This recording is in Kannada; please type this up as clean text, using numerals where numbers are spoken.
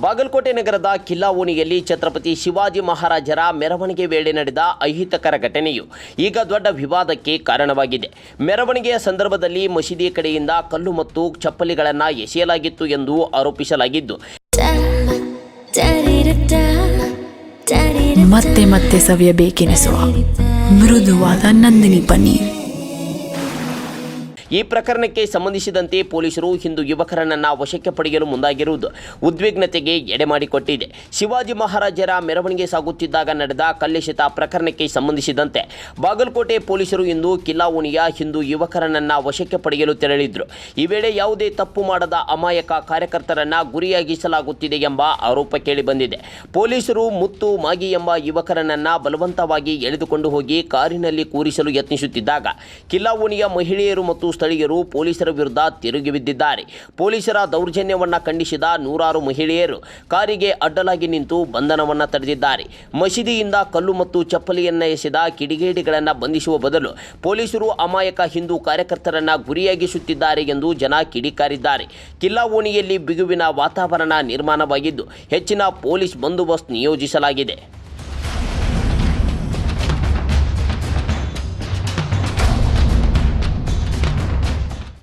ಬಾಗಲಕೋಟೆ ನಗರದ ಕಿಲ್ಲಾ ಓಣಿಯಲ್ಲಿ ಛತ್ರಪತಿ ಶಿವಾಜಿ ಮಹಾರಾಜರ ಮೆರವಣಿಗೆ ವೇಳೆ ನಡೆದ ಅಹಿತಕರ ಘಟನೆಯು ಈಗ ದೊಡ್ಡ ವಿವಾದಕ್ಕೆ ಕಾರಣವಾಗಿದೆ. ಮೆರವಣಿಗೆಯ ಸಂದರ್ಭದಲ್ಲಿ ಮಸೀದಿ ಕಡೆಯಿಂದ ಕಲ್ಲು ಮತ್ತು ಚಪ್ಪಲಿಗಳನ್ನು ಎಸೆಯಲಾಗಿತ್ತು ಎಂದು ಆರೋಪಿಸಲಾಗಿದ್ದು, ಮತ್ತೆ ಮತ್ತೆ ಸವಿಯಬೇಕೆನಿಸುವ ಮೃದುವಾದ ನಂದಿನಿ ಪನ್ನೀರ್. ಈ ಪ್ರಕರಣಕ್ಕೆ ಸಂಬಂಧಿಸಿದಂತೆ ಪೊಲೀಸರು ಹಿಂದೂ ಯುವಕರನ್ನು ವಶಕ್ಕೆ ಪಡೆಯಲು ಮುಂದಾಗಿರುವುದು ಉದ್ವಿಗ್ನತೆಗೆ ಎಡೆಮಾಡಿಕೊಟ್ಟಿದೆ. ಶಿವಾಜಿ ಮಹಾರಾಜರ ಮೆರವಣಿಗೆ ಸಾಗುತ್ತಿದ್ದಾಗ ನಡೆದ ಕಲ್ಲೆಸೆತ ಪ್ರಕರಣಕ್ಕೆ ಸಂಬಂಧಿಸಿದಂತೆ ಬಾಗಲಕೋಟೆ ಪೊಲೀಸರು ಇಂದು ಕಿಲ್ಲಾ ಓಣಿಯ ಹಿಂದೂ ಯುವಕರನ್ನು ವಶಕ್ಕೆ ಪಡೆಯಲು ತೆರಳಿದ್ರು. ಈ ವೇಳೆ ಯಾವುದೇ ತಪ್ಪು ಮಾಡದ ಅಮಾಯಕ ಕಾರ್ಯಕರ್ತರನ್ನು ಗುರಿಯಾಗಿಸಲಾಗುತ್ತಿದೆ ಎಂಬ ಆರೋಪ ಕೇಳಿಬಂದಿದೆ. ಪೊಲೀಸರು ಮುತ್ತು ಮಾಗಿ ಎಂಬ ಯುವಕರನ್ನು ಬಲವಂತವಾಗಿ ಎಳೆದುಕೊಂಡು ಹೋಗಿ ಕಾರಿನಲ್ಲಿ ಕೂರಿಸಲು ಯತ್ನಿಸುತ್ತಿದ್ದಾಗ ಕಿಲ್ಲಾ ಓಣಿಯ ಮಹಿಳೆಯರು ಮತ್ತು ಸ್ಥಳೀಯರು ಪೊಲೀಸರ ವಿರುದ್ಧ ತಿರುಗಿ ಬಿದ್ದಿದ್ದಾರೆ. ಪೊಲೀಸರ ದೌರ್ಜನ್ಯವನ್ನು ಖಂಡಿಸಿದ ನೂರಾರು ಮಹಿಳೆಯರು ಕಾರಿಗೆ ಅಡ್ಡಲಾಗಿ ನಿಂತು ಬಂಧನವನ್ನು ತಡೆದಿದ್ದಾರೆ. ಮಸೀದಿಯಿಂದ ಕಲ್ಲು ಮತ್ತು ಚಪ್ಪಲಿಯನ್ನು ಎಸೆದ ಕಿಡಿಗೇಡಿಗಳನ್ನು ಬಂಧಿಸುವ ಬದಲು ಪೊಲೀಸರು ಅಮಾಯಕ ಹಿಂದೂ ಕಾರ್ಯಕರ್ತರನ್ನು ಗುರಿಯಾಗಿಸುತ್ತಿದ್ದಾರೆ ಎಂದು ಜನ ಕಿಡಿಕಾರಿದ್ದಾರೆ. ಕಿಲ್ಲಾ ಓಣಿಯಲ್ಲಿ ಬಿಗುವಿನ ವಾತಾವರಣ ನಿರ್ಮಾಣವಾಗಿದ್ದು ಹೆಚ್ಚಿನ ಪೊಲೀಸ್ ಬಂದೋಬಸ್ತ್ ನಿಯೋಜಿಸಲಾಗಿದೆ.